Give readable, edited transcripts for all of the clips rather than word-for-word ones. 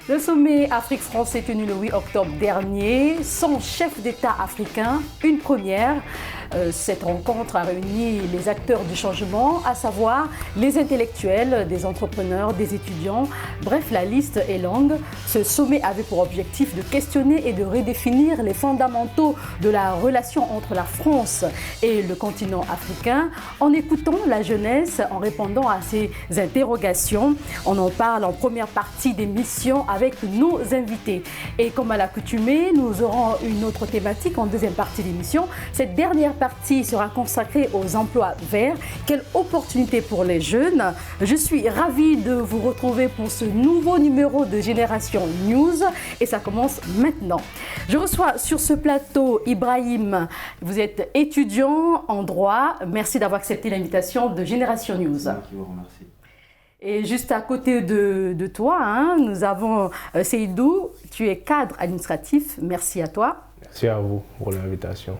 Le sommet Afrique-France s'est tenu le 8 octobre dernier, sans chef d'État africain, une première. Cette rencontre a réuni les acteurs du changement, à savoir les intellectuels, des entrepreneurs, des étudiants. Bref, la liste est longue. Ce sommet avait pour objectif de questionner et de redéfinir les fondamentaux de la relation entre la France et le continent africain, en écoutant la jeunesse, en répondant à ces interrogations. On en parle en première partie d'émission avec nos invités. Et comme à l'accoutumée, nous aurons une autre thématique en deuxième partie d'émission. Cette dernière partie sera consacrée aux emplois verts. Quelle opportunité pour les jeunes. Je suis ravie de vous retrouver pour ce nouveau numéro de Génération News et ça commence maintenant. Je reçois sur ce plateau Ibrahim. Vous êtes étudiant en droit. Merci d'avoir accepté l'invitation de Génération News. Je vous remercie. Et juste à côté de toi, nous avons Seydou. Tu es cadre administratif. Merci à toi. Merci à vous pour l'invitation.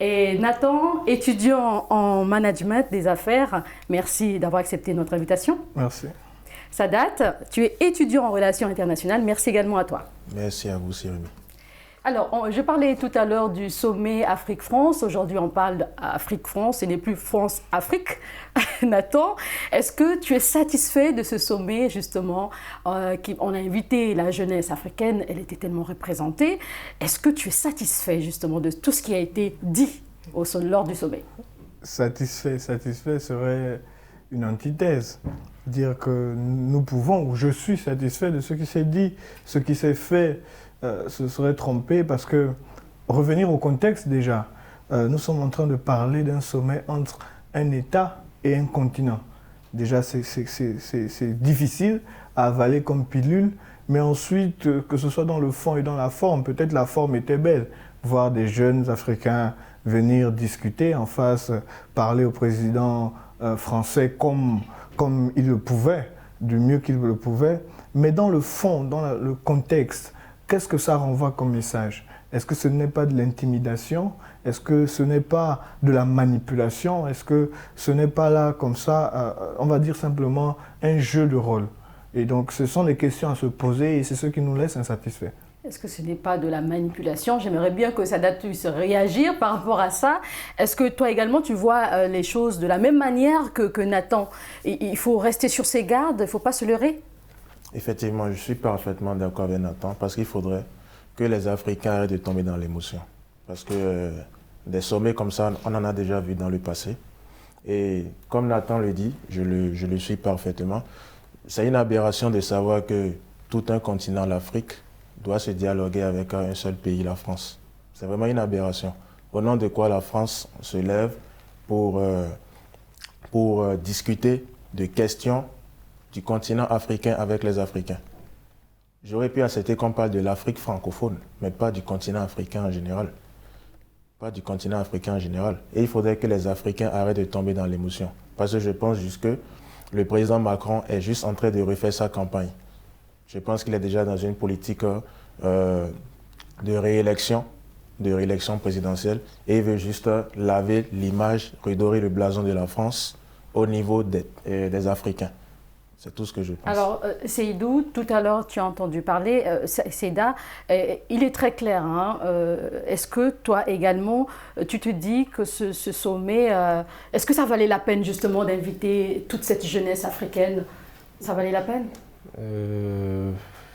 Et Nathan, étudiant en management des affaires, merci d'avoir accepté notre invitation. Merci. Sadat, tu es étudiant en relations internationales, merci également à toi. Merci à vous, Cyril. Alors, je parlais tout à l'heure du sommet Afrique-France. Aujourd'hui, on parle d'Afrique-France, ce n'est plus France-Afrique. Nathan, est-ce que tu es satisfait de ce sommet, justement on a invité la jeunesse africaine, elle était tellement représentée. Est-ce que tu es satisfait, justement, de tout ce qui a été dit lors du sommet? Satisfait serait une antithèse. Dire que nous pouvons, ou je suis satisfait de ce qui s'est dit, ce qui s'est fait. Se serait trompé parce que, revenir au contexte déjà, nous sommes en train de parler d'un sommet entre un État et un continent. Déjà, c'est difficile à avaler comme pilule, mais ensuite, que ce soit dans le fond et dans la forme, peut-être la forme était belle. Voir des jeunes Africains venir discuter en face, parler au président français comme il le pouvait, du mieux qu'il le pouvait, mais dans le fond, dans le contexte, qu'est-ce que ça renvoie comme message? Est-ce que ce n'est pas de l'intimidation? Est-ce que ce n'est pas de la manipulation? Est-ce que ce n'est pas là, comme ça, on va dire simplement, un jeu de rôle? Et donc, ce sont des questions à se poser et c'est ce qui nous laisse insatisfaits. Est-ce que ce n'est pas de la manipulation? J'aimerais bien que Sadat puisse réagir par rapport à ça. Est-ce que toi également, tu vois les choses de la même manière que Nathan? Il faut rester sur ses gardes, il ne faut pas se leurrer? Effectivement, je suis parfaitement d'accord avec Nathan parce qu'il faudrait que les Africains arrêtent de tomber dans l'émotion. Parce que des sommets comme ça, on en a déjà vu dans le passé. Et comme Nathan le dit, je le suis parfaitement, c'est une aberration de savoir que tout un continent, l'Afrique, doit se dialoguer avec un seul pays, la France. C'est vraiment une aberration. Au nom de quoi la France se lève pour discuter de questions du continent africain avec les Africains. J'aurais pu accepter qu'on parle de l'Afrique francophone, mais pas du continent africain en général. Pas du continent africain en général. Et il faudrait que les Africains arrêtent de tomber dans l'émotion. Parce que je pense juste que le président Macron est juste en train de refaire sa campagne. Je pense qu'il est déjà dans une politique de réélection présidentielle et il veut juste laver l'image, redorer le blason de la France au niveau des Africains. C'est tout ce que je pense. Alors, Seydou, tout à l'heure, tu as entendu parler, Seyda, il est très clair. Est-ce que toi également, tu te dis que ce sommet, est-ce que ça valait la peine justement d'inviter toute cette jeunesse africaine? Ça valait la peine?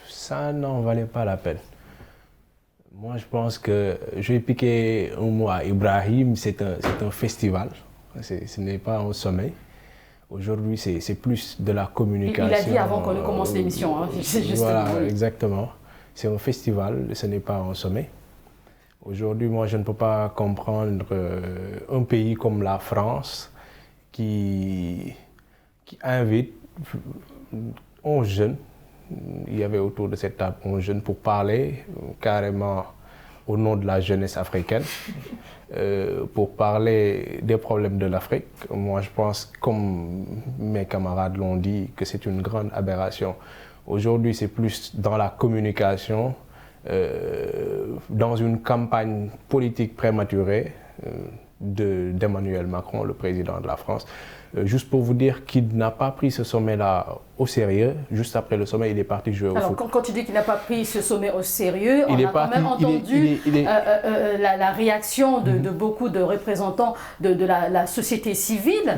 Ça n'en valait pas la peine. Moi, je pense que je vais piquer un mot à Ibrahim, c'est un festival, ce n'est pas un sommet. Aujourd'hui, c'est plus de la communication. Il a dit avant qu'on commence l'émission. Voilà, exactement. C'est un festival, ce n'est pas un sommet. Aujourd'hui, moi, je ne peux pas comprendre un pays comme la France qui invite 11 jeunes. Il y avait autour de cette table 11 jeunes pour parler carrément au nom de la jeunesse africaine. Pour parler des problèmes de l'Afrique. Moi, je pense, comme mes camarades l'ont dit, que c'est une grande aberration. Aujourd'hui, c'est plus dans la communication, dans une campagne politique prématurée. d'Emmanuel Macron, le président de la France. Juste pour vous dire qu'il n'a pas pris ce sommet-là au sérieux. Juste après le sommet, il est parti jouer au foot. Alors, quand tu dis qu'il n'a pas pris ce sommet au sérieux, on a quand même entendu la réaction de beaucoup de représentants de la société civile.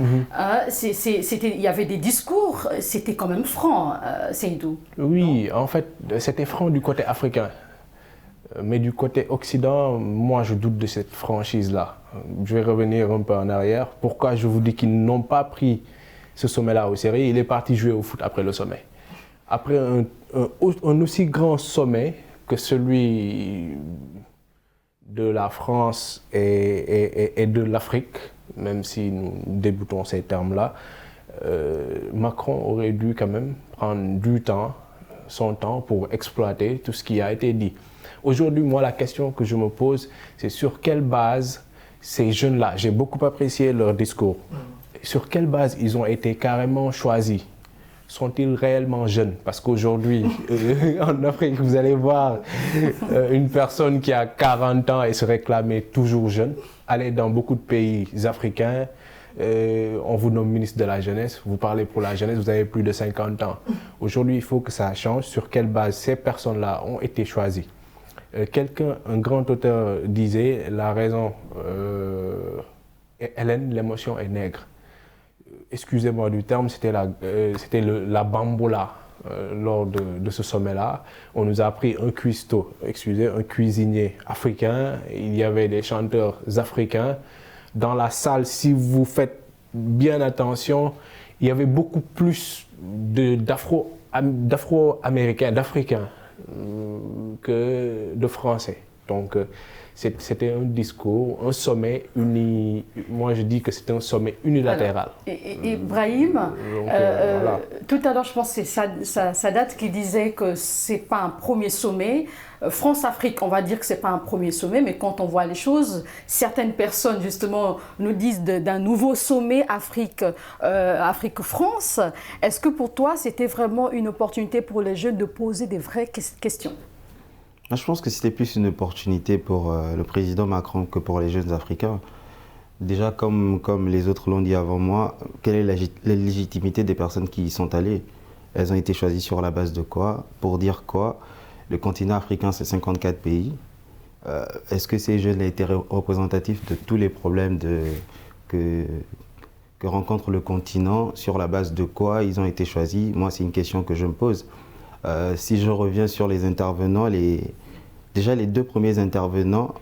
Il y avait des discours, c'était quand même franc, Seydou. Oui, en fait, c'était franc du côté africain. Mais du côté occident, moi je doute de cette franchise-là. Je vais revenir un peu en arrière. Pourquoi je vous dis qu'ils n'ont pas pris ce sommet-là au sérieux? Il est parti jouer au foot après le sommet. Après un aussi grand sommet que celui de la France et de l'Afrique, même si nous débutons ces termes-là, Macron aurait dû quand même prendre son temps pour exploiter tout ce qui a été dit. Aujourd'hui, moi, la question que je me pose, c'est sur quelle base ces jeunes-là, j'ai beaucoup apprécié leur discours, sur quelle base ils ont été carrément choisis? Sont-ils réellement jeunes? Parce qu'aujourd'hui, en Afrique, vous allez voir une personne qui a 40 ans et se réclamer toujours jeune, aller dans beaucoup de pays africains, on vous nomme ministre de la Jeunesse, vous parlez pour la jeunesse, vous avez plus de 50 ans. Aujourd'hui, il faut que ça change. Sur quelle base ces personnes-là ont été choisies? Un grand auteur disait, la raison, Hélène, l'émotion est nègre. Excusez-moi du terme, c'était la bamboula lors de ce sommet-là. On nous a appris un cuisinier africain, il y avait des chanteurs africains. Dans la salle, si vous faites bien attention, il y avait beaucoup plus d'Afro-Américains, d'Africains que de Français. Donc, c'était un discours, un sommet uni. Moi, je dis que c'était un sommet unilatéral. Ibrahim, voilà. Tout à l'heure, je pense que c'est Sadat qui disait que ce n'est pas un premier sommet. France-Afrique, on va dire que ce n'est pas un premier sommet, mais quand on voit les choses, certaines personnes, justement, nous disent d'un nouveau sommet Afrique-France. Est-ce que pour toi, c'était vraiment une opportunité pour les jeunes de poser des vraies questions? Je pense que c'était plus une opportunité pour le président Macron que pour les jeunes Africains. Déjà, comme les autres l'ont dit avant moi, quelle est la légitimité des personnes qui y sont allées? Elles ont été choisies sur la base de quoi? Pour dire quoi? Le continent africain, c'est 54 pays. Est-ce que ces jeunes étaient représentatifs de tous les problèmes que rencontre le continent? Sur la base de quoi ils ont été choisis? Moi, c'est une question que je me pose. Si je reviens sur les intervenants, déjà les deux premières intervenantes,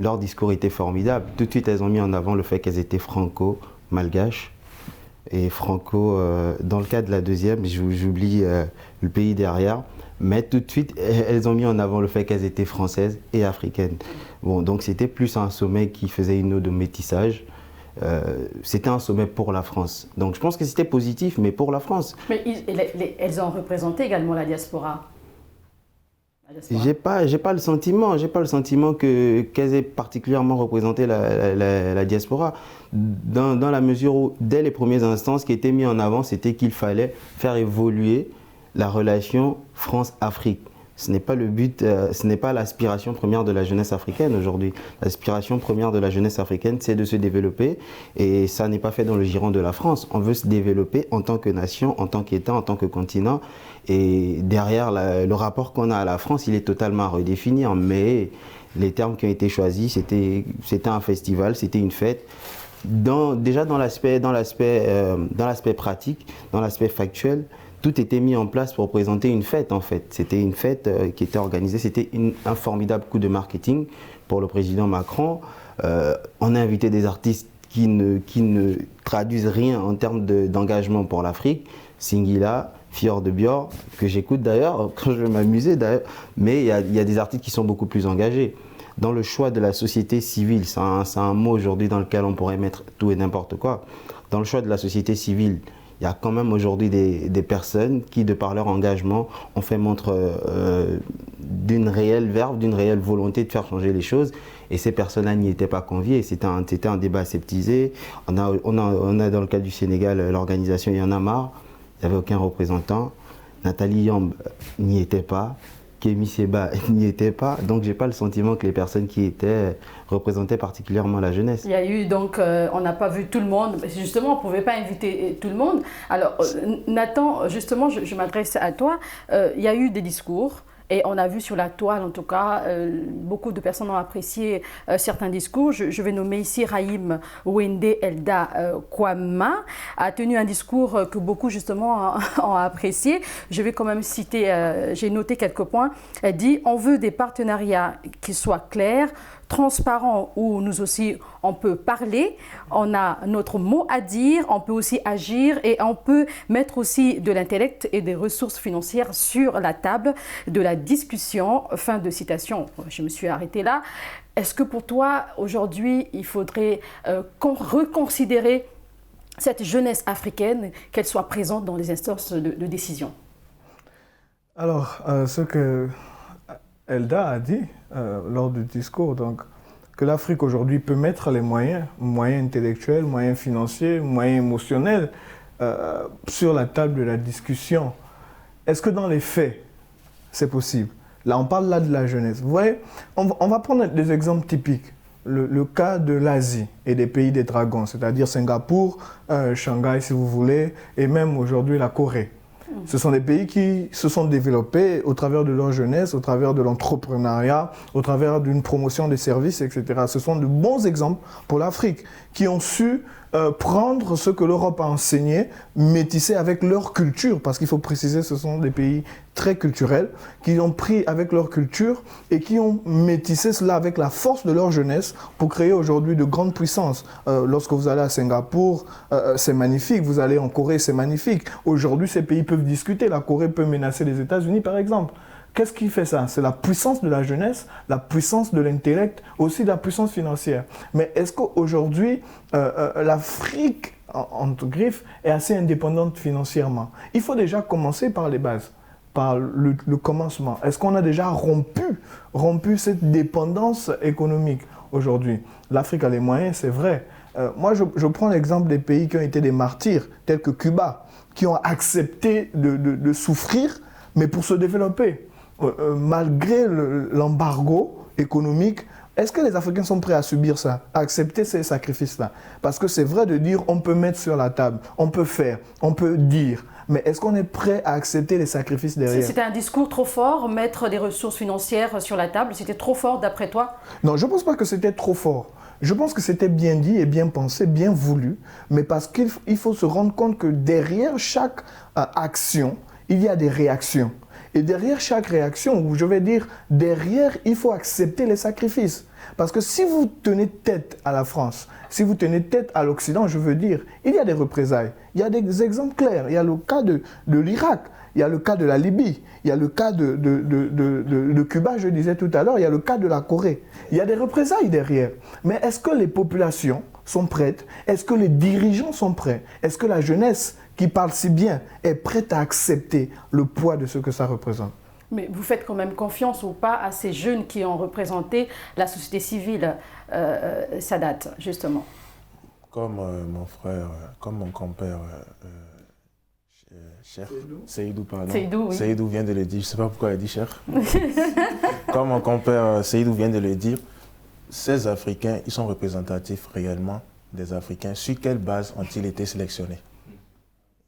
leur discours était formidable. Tout de suite, elles ont mis en avant le fait qu'elles étaient franco-malgaches. Et franco, dans le cas de la deuxième, j'oublie le pays derrière, mais tout de suite, elles ont mis en avant le fait qu'elles étaient françaises et africaines. Bon, donc c'était plus un sommet qui faisait une ode au métissage. C'était un sommet pour la France. Donc je pense que c'était positif, mais pour la France. Mais elles ont représenté également la diaspora. J'ai pas le sentiment qu'elles aient particulièrement représenté la diaspora, dans la mesure où, dès les premiers instants, ce qui était mis en avant, c'était qu'il fallait faire évoluer la relation France-Afrique. Ce n'est pas le but, ce n'est pas l'aspiration première de la jeunesse africaine aujourd'hui. L'aspiration première de la jeunesse africaine, c'est de se développer, et ça n'est pas fait dans le giron de la France. On veut se développer en tant que nation, en tant qu'État, en tant que continent, et derrière le rapport qu'on a à la France, il est totalement à redéfinir, mais les termes qui ont été choisis, c'était un festival, c'était une fête. Déjà dans l'aspect pratique, dans l'aspect factuel, tout était mis en place pour présenter une fête en fait. C'était une fête qui était organisée, c'était un formidable coup de marketing pour le président Macron. On a invité des artistes qui ne traduisent rien en termes d'engagement pour l'Afrique. Singila, Fior de Bior, que j'écoute d'ailleurs quand je vais m'amuser d'ailleurs, mais il y a des artistes qui sont beaucoup plus engagés. Dans le choix de la société civile, c'est un mot aujourd'hui dans lequel on pourrait mettre tout et n'importe quoi. Dans le choix de la société civile, il y a quand même aujourd'hui des personnes qui, de par leur engagement, ont fait montre d'une réelle verve, d'une réelle volonté de faire changer les choses. Et ces personnes-là n'y étaient pas conviées. C'était un débat aseptisé. On a dans le cas du Sénégal l'organisation Y en a marre. Il n'y avait aucun représentant. Nathalie Yamb n'y était pas. Kémy Séba n'y était pas, donc j'ai pas le sentiment que les personnes qui étaient représentaient particulièrement la jeunesse. Il y a eu donc, on n'a pas vu tout le monde, justement on ne pouvait pas inviter tout le monde. Alors Nathan, justement je m'adresse à toi, il y a eu des discours. Et on a vu sur la toile, en tout cas, beaucoup de personnes ont apprécié certains discours. Je vais nommer ici Rahim Wende Elda Kwama, a tenu un discours que beaucoup, justement, ont apprécié. Je vais quand même citer, j'ai noté quelques points. Elle dit « On veut des partenariats qui soient clairs, transparents, où nous aussi, on peut parler, on a notre mot à dire, on peut aussi agir et on peut mettre aussi de l'intellect et des ressources financières sur la table de la discussion. » Fin de citation. Je me suis arrêtée là. Est-ce que pour toi, aujourd'hui, il faudrait reconsidérer cette jeunesse africaine, qu'elle soit présente dans les instances de décision? Alors, ce que Elda a dit lors du discours, donc, que l'Afrique aujourd'hui peut mettre les moyens intellectuels, moyens financiers, moyens émotionnels sur la table de la discussion. Est-ce que dans les faits, c'est possible? Là, on parle là de la jeunesse. Vous voyez, on va prendre des exemples typiques. Le cas de l'Asie et des pays des dragons, c'est-à-dire Singapour, Shanghai si vous voulez, et même aujourd'hui la Corée. Ce sont des pays qui se sont développés au travers de leur jeunesse, au travers de l'entrepreneuriat, au travers d'une promotion des services, etc. Ce sont de bons exemples pour l'Afrique qui ont su prendre ce que l'Europe a enseigné, métisser avec leur culture, parce qu'il faut préciser, ce sont des pays très culturels, qui ont pris avec leur culture et qui ont métissé cela avec la force de leur jeunesse pour créer aujourd'hui de grandes puissances. Lorsque vous allez à Singapour, c'est magnifique, vous allez en Corée, c'est magnifique. Aujourd'hui, ces pays peuvent discuter, la Corée peut menacer les États-Unis par exemple. Qu'est-ce qui fait ça? C'est la puissance de la jeunesse, la puissance de l'intellect, aussi la puissance financière. Mais est-ce qu'aujourd'hui, l'Afrique, entre griffes, est assez indépendante financièrement? Il faut déjà commencer par les bases, par le commencement. Est-ce qu'on a déjà rompu cette dépendance économique aujourd'hui? L'Afrique a les moyens, c'est vrai. Moi, je prends l'exemple des pays qui ont été des martyrs, tels que Cuba, qui ont accepté de souffrir, mais pour se développer. Malgré l'embargo économique, est-ce que les Africains sont prêts à subir ça, à accepter ces sacrifices-là? Parce que c'est vrai de dire on peut mettre sur la table, on peut faire, on peut dire, mais est-ce qu'on est prêt à accepter les sacrifices derrière? C'était un discours trop fort, mettre des ressources financières sur la table, c'était trop fort d'après toi? Non, je ne pense pas que c'était trop fort. Je pense que c'était bien dit et bien pensé, bien voulu, mais parce qu'il faut se rendre compte que derrière chaque action, il y a des réactions. Et derrière chaque réaction, ou je vais dire, derrière, il faut accepter les sacrifices. Parce que si vous tenez tête à la France, si vous tenez tête à l'Occident, je veux dire, il y a des représailles. Il y a des exemples clairs. Il y a le cas de l'Irak, il y a le cas de la Libye, il y a le cas de Cuba, je disais tout à l'heure, il y a le cas de la Corée. Il y a des représailles derrière. Mais est-ce que les populations sont prêtes? Est-ce que les dirigeants sont prêts? Est-ce que la jeunesse qui parle si bien est prête à accepter le poids de ce que ça représente? Mais vous faites quand même confiance ou pas à ces jeunes qui ont représenté la société civile, Sadat, justement? Comme mon frère, comme mon compère, cher, Seydou, pardon. Seydou, oui. Seydou vient de le dire, je ne sais pas pourquoi il a dit cher. Comme mon compère Seydou vient de le dire, ces Africains, ils sont représentatifs réellement des Africains. Sur quelle base ont-ils été sélectionnés?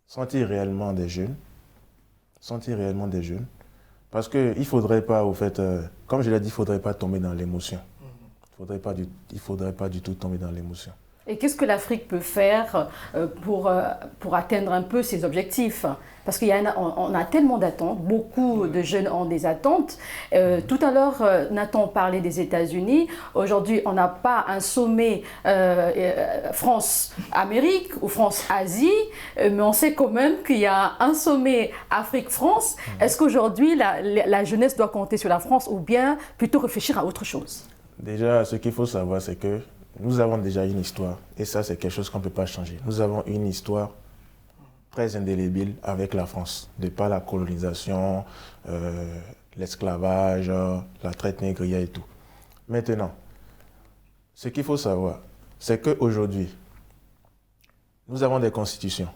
Sont-ils réellement des jeunes? Sont-ils réellement des jeunes? Parce qu'il ne faudrait pas, au fait, comme je l'ai dit, il ne faudrait pas tomber dans l'émotion. Il ne faudrait pas du tout tomber dans l'émotion. Et qu'est-ce que l'Afrique peut faire pour atteindre un peu ses objectifs? Parce qu'on a tellement d'attentes, beaucoup de jeunes ont des attentes. Tout à l'heure, Nathan parlait des États-Unis. Aujourd'hui, on n'a pas un sommet France-Amérique ou France-Asie, mais on sait quand même qu'il y a un sommet Afrique-France. Est-ce qu'aujourd'hui, la jeunesse doit compter sur la France ou bien plutôt réfléchir à autre chose? Déjà, ce qu'il faut savoir, c'est que nous avons déjà une histoire, et ça, c'est quelque chose qu'on ne peut pas changer. Nous avons une histoire très indélébile avec la France, de par la colonisation, l'esclavage, la traite négrière et tout. Maintenant, ce qu'il faut savoir, c'est qu'aujourd'hui, nous avons des constitutions.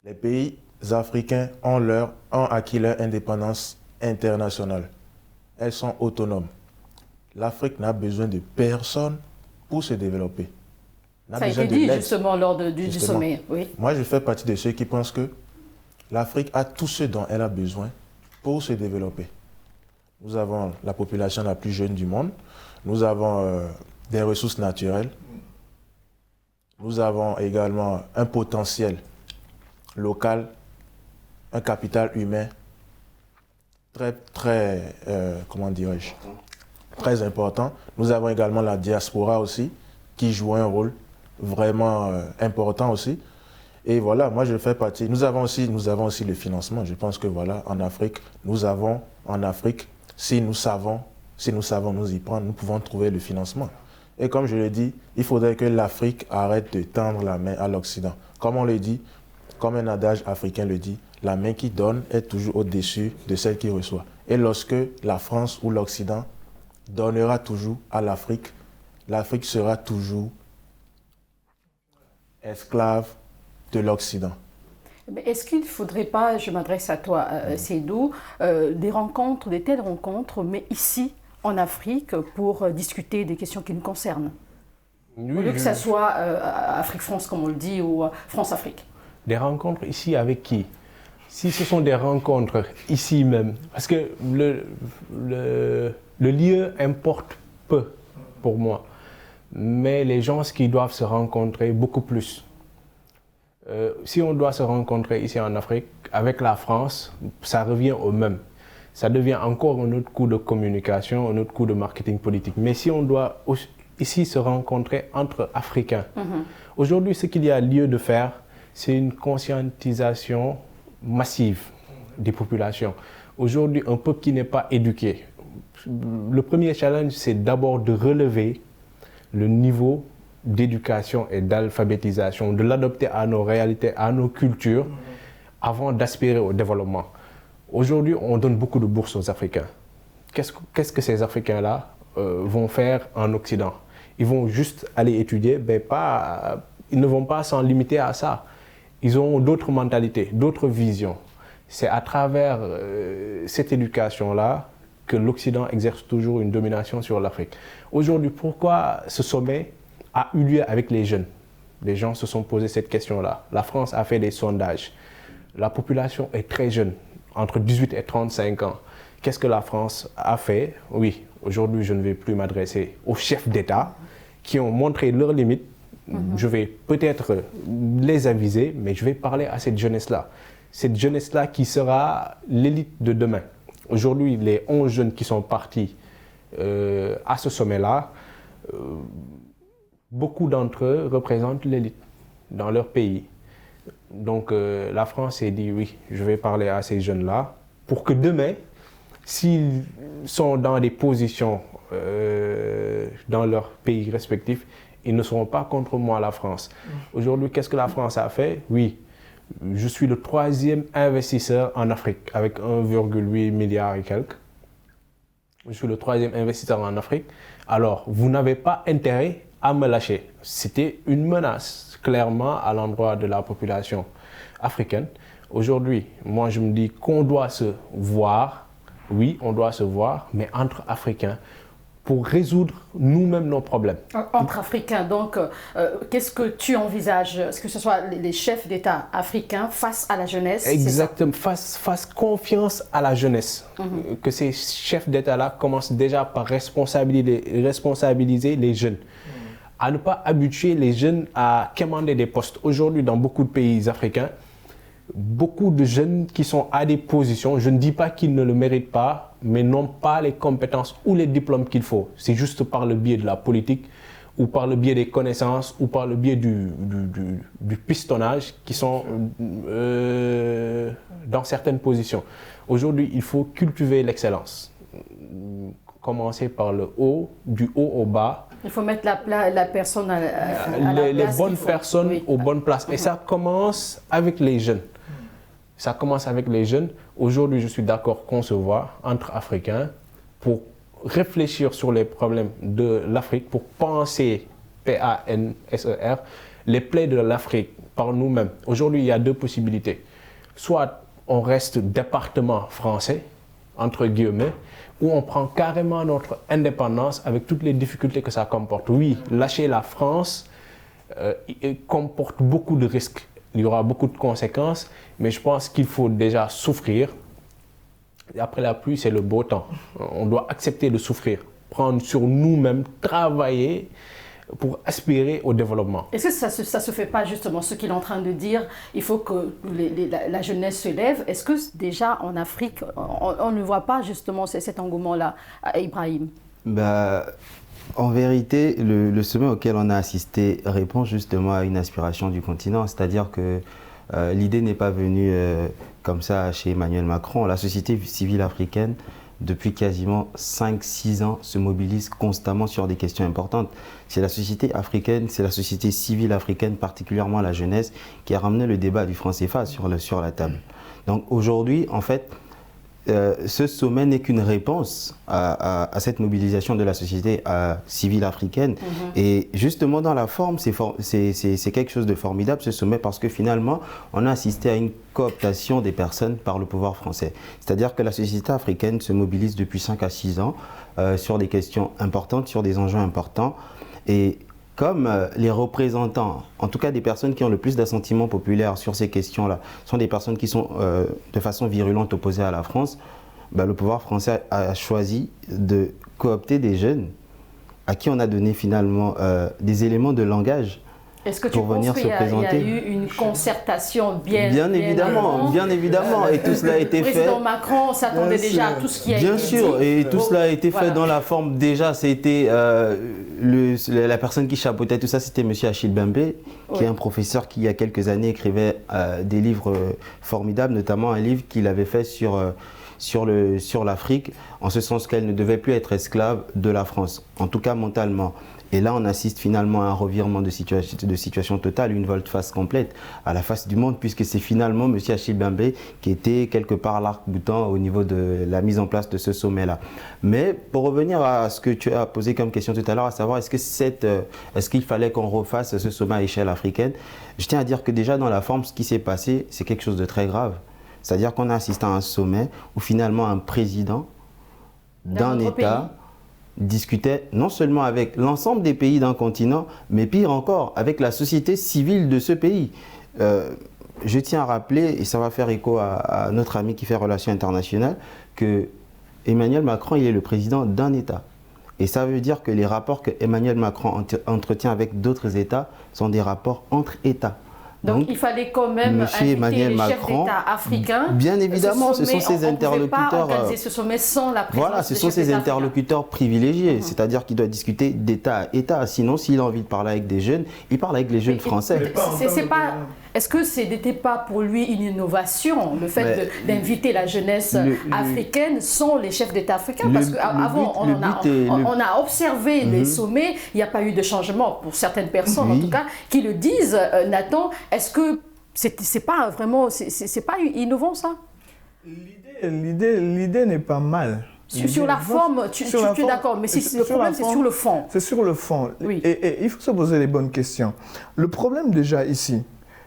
Les pays africains ont acquis leur indépendance internationales, elles sont autonomes. L'Afrique n'a besoin de personne pour se développer. Ça a été dit justement lors du sommet. Oui. Moi, je fais partie de ceux qui pensent que l'Afrique a tout ce dont elle a besoin pour se développer. Nous avons la population la plus jeune du monde, nous avons des ressources naturelles, nous avons également un potentiel local, un capital humain comment dirais-je, très important. Nous avons également la diaspora aussi, qui joue un rôle vraiment important aussi. Et voilà, moi je fais partie. Nous avons aussi le financement. Je pense que voilà, en Afrique, si nous savons nous y prendre, nous pouvons trouver le financement. Et comme je l'ai dit, il faudrait que l'Afrique arrête de tendre la main à l'Occident. Comme on le dit, comme un adage africain le dit, la main qui donne est toujours au-dessus de celle qui reçoit. Et lorsque la France ou l'Occident donnera toujours à l'Afrique, l'Afrique sera toujours esclave de l'Occident. Est-ce qu'il ne faudrait pas, je m'adresse à toi, Seydou, des telles rencontres, mais ici, en Afrique, pour discuter des questions qui nous concernent? Oui, au lieu que ça soit Afrique-France, comme on le dit, ou France-Afrique. Des rencontres ici avec qui? Si ce sont des rencontres ici même, parce que le lieu importe peu pour moi, mais les gens qui doivent se rencontrer beaucoup plus. Si on doit se rencontrer ici en Afrique, avec la France, ça revient au même. Ça devient encore un autre coup de communication, un autre coup de marketing politique. Mais si on doit ici se rencontrer entre Africains, aujourd'hui, ce qu'il y a lieu de faire, c'est une conscientisation massive des populations. Aujourd'hui, un peuple qui n'est pas éduqué, le premier challenge, c'est d'abord de relever le niveau d'éducation et d'alphabétisation, de l'adopter à nos réalités, à nos cultures, avant d'aspirer au développement. Aujourd'hui, on donne beaucoup de bourses aux Africains. Qu'est-ce que ces Africains-là vont faire en Occident? Ils vont juste aller étudier, ils ne vont pas s'en limiter à ça. Ils ont d'autres mentalités, d'autres visions. C'est à travers cette éducation-là que l'Occident exerce toujours une domination sur l'Afrique. Aujourd'hui, pourquoi ce sommet a eu lieu avec les jeunes? Les gens se sont posé cette question-là. La France a fait des sondages. La population est très jeune, entre 18 et 35 ans. Qu'est-ce que la France a fait? Oui, aujourd'hui, je ne vais plus m'adresser aux chefs d'État qui ont montré leurs limites. Je vais peut-être les aviser, mais je vais parler à cette jeunesse-là. Cette jeunesse-là qui sera l'élite de demain. Aujourd'hui, les 11 jeunes qui sont partis à ce sommet-là, beaucoup d'entre eux représentent l'élite dans leur pays. Donc la France s'est dit, oui, je vais parler à ces jeunes-là pour que demain, s'ils sont dans des positions dans leur pays respectifs, ils ne seront pas contre moi, la France. Aujourd'hui, qu'est-ce que la France a fait? Oui, je suis le 3e investisseur en Afrique avec 1,8 milliard et quelques. Je suis le 3e investisseur en Afrique. Alors, vous n'avez pas intérêt à me lâcher. C'était une menace, clairement, à l'endroit de la population africaine. Aujourd'hui, moi, je me dis qu'on doit se voir. Oui, on doit se voir, mais entre Africains, pour résoudre nous-mêmes nos problèmes. Entre Africains, donc, qu'est-ce que tu envisages? Est-ce que ce soit les chefs d'État africains face à la jeunesse? Exactement, fasse confiance à la jeunesse. Que ces chefs d'État-là commencent déjà par responsabiliser les jeunes. À ne pas habituer les jeunes à commander des postes. Aujourd'hui, dans beaucoup de pays africains, beaucoup de jeunes qui sont à des positions, je ne dis pas qu'ils ne le méritent pas, mais n'ont pas les compétences ou les diplômes qu'il faut. C'est juste par le biais de la politique, ou par le biais des connaissances, ou par le biais du pistonnage qui sont dans certaines positions. Aujourd'hui, il faut cultiver l'excellence. Commencer par le haut, du haut au bas. Il faut mettre la personne à la les place bonnes personnes aux bonnes places. Et ça commence avec les jeunes. Ça commence avec les jeunes. Aujourd'hui, je suis d'accord qu'on se voit entre Africains pour réfléchir sur les problèmes de l'Afrique, pour penser, PANSER, les plaies de l'Afrique par nous-mêmes. Aujourd'hui, il y a deux possibilités. Soit on reste département français, entre guillemets, où on prend carrément notre indépendance avec toutes les difficultés que ça comporte. Oui, lâcher la France comporte beaucoup de risques. Il y aura beaucoup de conséquences, mais je pense qu'il faut déjà souffrir. Et après la pluie, c'est le beau temps. On doit accepter de souffrir, prendre sur nous-mêmes, travailler pour aspirer au développement. Est-ce que ça se fait pas justement ce qu'il est en train de dire? Il faut que la jeunesse se lève. Est-ce que déjà en Afrique, on ne voit pas justement cet engouement-là, Ibrahim? En vérité, le sommet auquel on a assisté répond justement à une aspiration du continent, c'est-à-dire que l'idée n'est pas venue comme ça chez Emmanuel Macron. La société civile africaine, depuis quasiment 5-6 ans, se mobilise constamment sur des questions importantes. C'est la société africaine, c'est la société civile africaine, particulièrement la jeunesse, qui a ramené le débat du franc CFA sur la table. Donc aujourd'hui, en fait, ce sommet n'est qu'une réponse à cette mobilisation de la société civile africaine. Et justement, dans la forme, c'est quelque chose de formidable, ce sommet, parce que finalement, on a assisté à une cooptation des personnes par le pouvoir français. C'est-à-dire que la société africaine se mobilise depuis 5 à 6 ans sur des questions importantes, sur des enjeux importants. Et comme les représentants, en tout cas des personnes qui ont le plus d'assentiment populaire sur ces questions-là, sont des personnes qui sont de façon virulente opposées à la France, le pouvoir français a choisi de coopter des jeunes à qui on a donné finalement des éléments de langage. Est-ce que tu penses qu'il y a eu une concertation bien évidemment, et tout cela a été fait. Le président Macron s'attendait déjà à tout ce qui a été dit. Bien sûr, et tout cela a été fait dans la forme, déjà, c'était la personne qui chapeautait tout ça, c'était M. Achille Bembe, qui est un professeur qui, il y a quelques années, écrivait des livres formidables, notamment un livre qu'il avait fait sur l'Afrique, en ce sens qu'elle ne devait plus être esclave de la France, en tout cas mentalement. Et là, on assiste finalement à un revirement de situation totale, une volte-face complète à la face du monde, puisque c'est finalement M. Achille Bembe qui était quelque part l'arc-boutant au niveau de la mise en place de ce sommet-là. Mais pour revenir à ce que tu as posé comme question tout à l'heure, à savoir est-ce qu'il fallait qu'on refasse ce sommet à échelle africaine, je tiens à dire que déjà dans la forme, ce qui s'est passé, c'est quelque chose de très grave. C'est-à-dire qu'on a assisté à un sommet où finalement un président d'un État discutait non seulement avec l'ensemble des pays d'un continent, mais pire encore, avec la société civile de ce pays. Je tiens à rappeler, et ça va faire écho à notre ami qui fait relations internationales, que Emmanuel Macron, il est le président d'un État. Et ça veut dire que les rapports que Emmanuel Macron entretient avec d'autres États sont des rapports entre États. Donc il fallait quand même inviter Emmanuel les chefs Macron, d'État africains. Bien évidemment, ce sont ces interlocuteurs. On ne pouvait pas organiser ce sommet sans la présence Voilà, ce sont ces interlocuteurs privilégiés. C'est-à-dire qu'il doit discuter d'État à État. Sinon, s'il a envie de parler avec des jeunes, il parle avec les jeunes français. Est-ce que ce n'était pas pour lui une innovation, le fait d'inviter la jeunesse africaine sans les chefs d'État africains? Parce qu'avant, on a observé les sommets, il n'y a pas eu de changement pour certaines personnes, en tout cas, qui le disent. Nathan, est-ce que c'est pas vraiment, c'est pas innovant ça? L'idée n'est pas mal. Sur la forme, tu es d'accord, mais le problème c'est sur le fond. C'est sur le fond. Oui. Et il faut se poser les bonnes questions. Le problème déjà ici,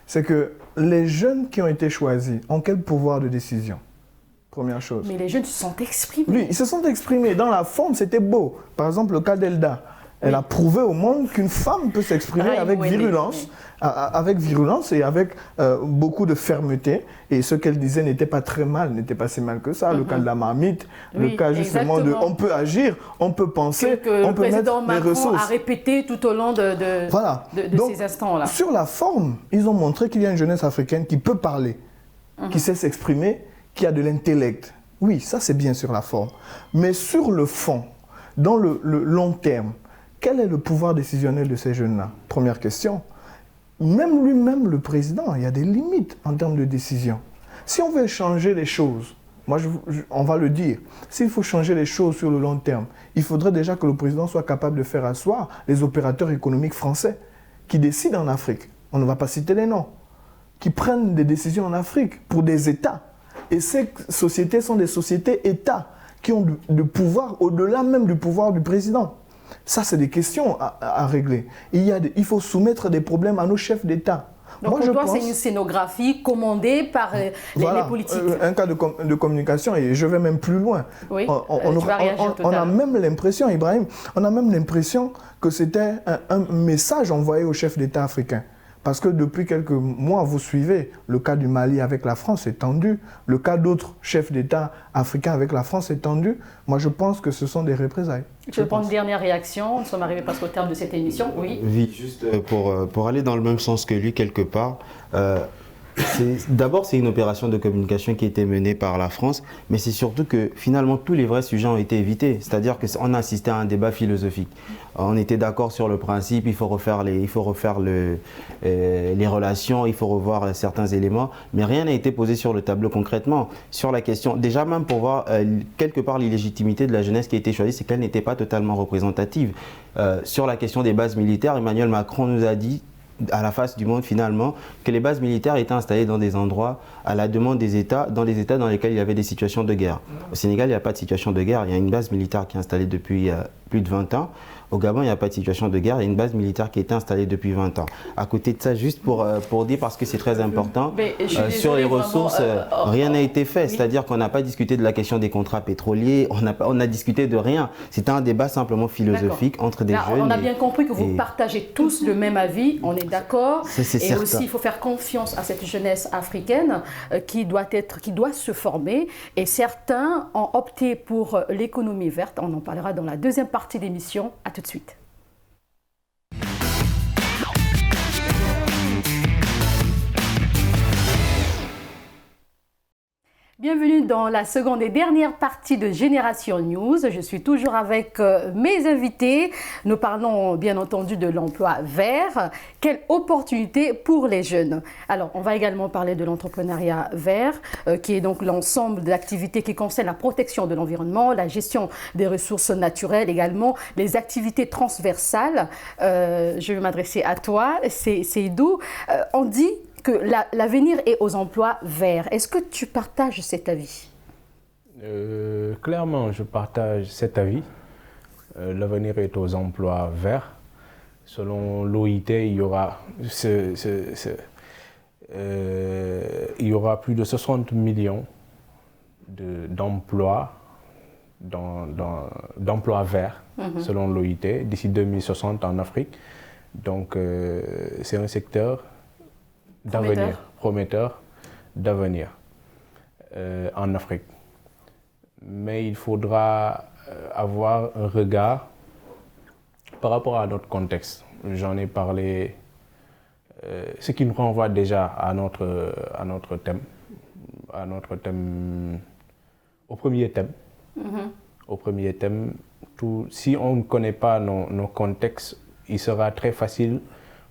c'est que les jeunes qui ont été choisis ont quel pouvoir de décision? Première chose. Mais les jeunes se sont exprimés. Oui, ils se sont exprimés. Dans la forme, c'était beau. Par exemple, le cas d'Elda. Elle a prouvé au monde qu'une femme peut s'exprimer avec virulence, et avec beaucoup de fermeté. Et ce qu'elle disait n'était pas très mal, n'était pas si mal que ça. Le cas de la marmite, le cas justement de on peut agir, on peut penser, on peut mettre des ressources. Le président Macron a répété tout au long de ces instants-là. Sur la forme, ils ont montré qu'il y a une jeunesse africaine qui peut parler, qui sait s'exprimer, qui a de l'intellect. Oui, ça c'est bien sur la forme. Mais sur le fond, dans le long terme, quel est le pouvoir décisionnel de ces jeunes-là? Première question. Même lui-même, le président, il y a des limites en termes de décision. Si on veut changer les choses, on va le dire, s'il faut changer les choses sur le long terme, il faudrait déjà que le président soit capable de faire asseoir les opérateurs économiques français qui décident en Afrique. On ne va pas citer les noms. Qui prennent des décisions en Afrique pour des États. Et ces sociétés sont des sociétés-États qui ont du pouvoir au-delà même du pouvoir du président. Ça, c'est des questions à régler. Il faut soumettre des problèmes à nos chefs d'État. Donc pour toi, c'est une scénographie commandée par les politiques. Un cas de communication, et je vais même plus loin. Oui, on a même l'impression, Ibrahim, on a même l'impression que c'était un message envoyé aux chefs d'État africains. Parce que depuis quelques mois, vous suivez, le cas du Mali avec la France est tendu, le cas d'autres chefs d'État africains avec la France est tendu. Moi, je pense que ce sont des représailles. Je vais prendre une dernière réaction. Nous sommes arrivés presque au terme de cette émission. Oui. Oui, juste pour aller dans le même sens que lui, quelque part. D'abord, c'est une opération de communication qui a été menée par la France, mais c'est surtout que finalement tous les vrais sujets ont été évités. C'est-à-dire qu'on a assisté à un débat philosophique. On était d'accord sur le principe, il faut refaire les relations, il faut revoir certains éléments, mais rien n'a été posé sur le tableau concrètement. Sur la question, déjà même pour voir quelque part l'illégitimité de la jeunesse qui a été choisie, c'est qu'elle n'était pas totalement représentative. Sur la question des bases militaires, Emmanuel Macron nous a dit à la face du monde finalement, que les bases militaires étaient installées dans des endroits à la demande des États, dans les États dans lesquels il y avait des situations de guerre. Au Sénégal, il n'y a pas de situation de guerre, il y a une base militaire qui est installée depuis plus de 20 ans. Au Gabon, il n'y a pas de situation de guerre, il y a une base militaire qui a été installée depuis 20 ans. À côté de ça, juste pour dire, parce que c'est très important, sur les ressources, rien n'a été fait. Oui. C'est-à-dire qu'on n'a pas discuté de la question des contrats pétroliers, on a discuté de rien. C'était un débat simplement philosophique entre des jeunes. On a bien compris que vous partagez tous le même avis, on est d'accord. Et certain. Aussi, il faut faire confiance à cette jeunesse africaine qui doit se former. Et certains ont opté pour l'économie verte. On en parlera dans la deuxième partie de l'émission. À tout de suite. Bienvenue dans la seconde et dernière partie de Génération News. Je suis toujours avec mes invités. Nous parlons bien entendu de l'emploi vert. Quelle opportunité pour les jeunes. Alors, on va également parler de l'entrepreneuriat vert, qui est donc l'ensemble d'activités qui concernent la protection de l'environnement, la gestion des ressources naturelles, également les activités transversales. Je vais m'adresser à toi, Seydou. On dit que l'avenir est aux emplois verts. Est-ce que tu partages cet avis? Clairement, je partage cet avis. L'avenir est aux emplois verts. Selon l'OIT, il y aura plus de 60 millions d'emplois verts, selon l'OIT, d'ici 2060 en Afrique. Donc, c'est un secteur d'avenir, prometteur d'avenir en Afrique. Mais il faudra avoir un regard par rapport à notre contexte. J'en ai parlé, ce qui nous renvoie déjà à notre thème, au premier thème. Au premier thème, si on ne connaît pas nos contextes, il sera très facile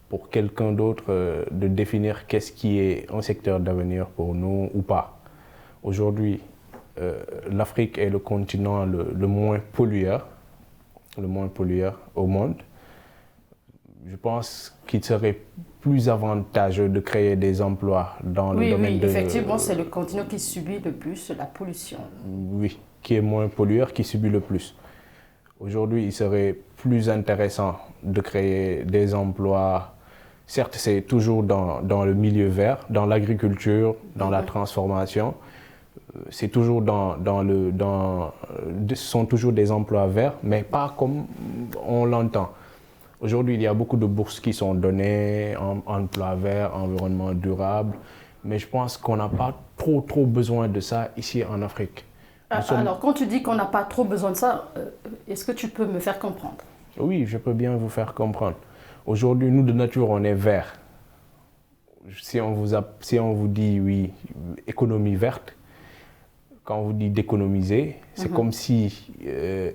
pour quelqu'un d'autre de définir qu'est-ce qui est un secteur d'avenir pour nous ou pas. Aujourd'hui, l'Afrique est le continent le moins pollueur au monde. Je pense qu'il serait plus avantageux de créer des emplois dans le domaine de... Oui, effectivement, c'est le continent qui subit le plus la pollution. Oui, qui est moins pollueur, qui subit le plus. Aujourd'hui, il serait plus intéressant de créer des emplois. Certes, c'est toujours dans le milieu vert, dans l'agriculture, dans la transformation. C'est toujours ce sont toujours des emplois verts, mais pas comme on l'entend. Aujourd'hui, il y a beaucoup de bourses qui sont données, emploi vert, environnement durable, mais je pense qu'on n'a pas trop besoin de ça ici en Afrique. Alors, quand tu dis qu'on n'a pas trop besoin de ça, est-ce que tu peux me faire comprendre? Oui, je peux bien vous faire comprendre. Aujourd'hui, nous de nature, on est vert. Si on vous dit, oui, économie verte, quand on vous dit d'économiser, c'est comme si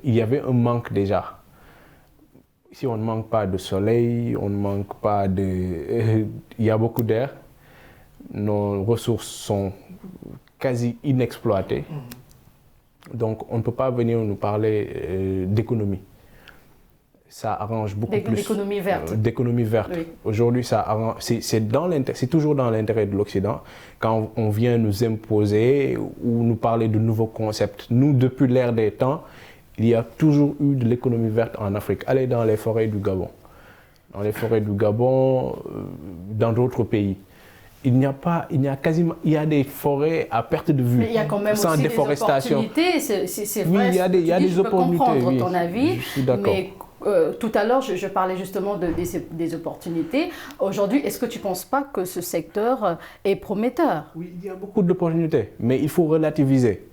il y avait un manque déjà. Si on ne manque pas de soleil, on ne manque pas de... il y a beaucoup d'air, nos ressources sont quasi inexploitées. Donc, on ne peut pas venir nous parler d'économie. Ça arrange beaucoup plus. D'économie verte. D'économie verte. Oui. Aujourd'hui, c'est toujours dans l'intérêt de l'Occident. Quand on vient nous imposer ou nous parler de nouveaux concepts, nous, depuis l'ère des temps, il y a toujours eu de l'économie verte en Afrique. Allez dans les forêts du Gabon. dans les forêts du Gabon, dans d'autres pays. Il y a des forêts à perte de vue, mais il y a quand même sans aussi déforestation. Des opportunités, c'est vrai. Oui, il y a des opportunités. Je peux comprendre oui, ton avis, je suis d'accord. mais tout à l'heure, je parlais justement des opportunités. Aujourd'hui, est-ce que tu ne penses pas que ce secteur est prometteur? Oui, il y a beaucoup d'opportunités, mais il faut relativiser.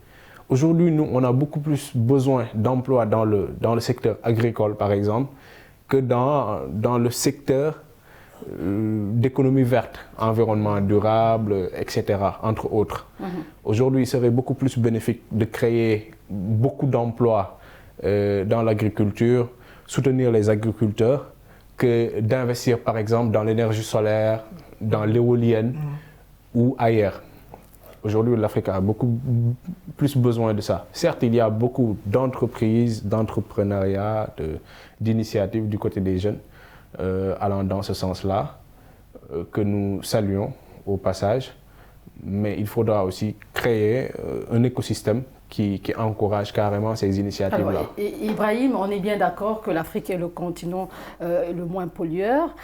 Aujourd'hui, nous, on a beaucoup plus besoin d'emplois dans le secteur agricole, par exemple, que dans le secteur d'économie verte, environnement durable, etc., entre autres. Aujourd'hui, il serait beaucoup plus bénéfique de créer beaucoup d'emplois dans l'agriculture, soutenir les agriculteurs, que d'investir, par exemple, dans l'énergie solaire, dans l'éolienne ou ailleurs. Aujourd'hui, l'Afrique a beaucoup plus besoin de ça. Certes, il y a beaucoup d'entreprises, d'entrepreneuriat, d'initiatives du côté des jeunes allant dans ce sens-là, que nous saluons au passage, mais il faudra aussi créer un écosystème qui encourage carrément ces initiatives-là. Alors, Ibrahim, on est bien d'accord que l'Afrique est le continent le moins pollueur,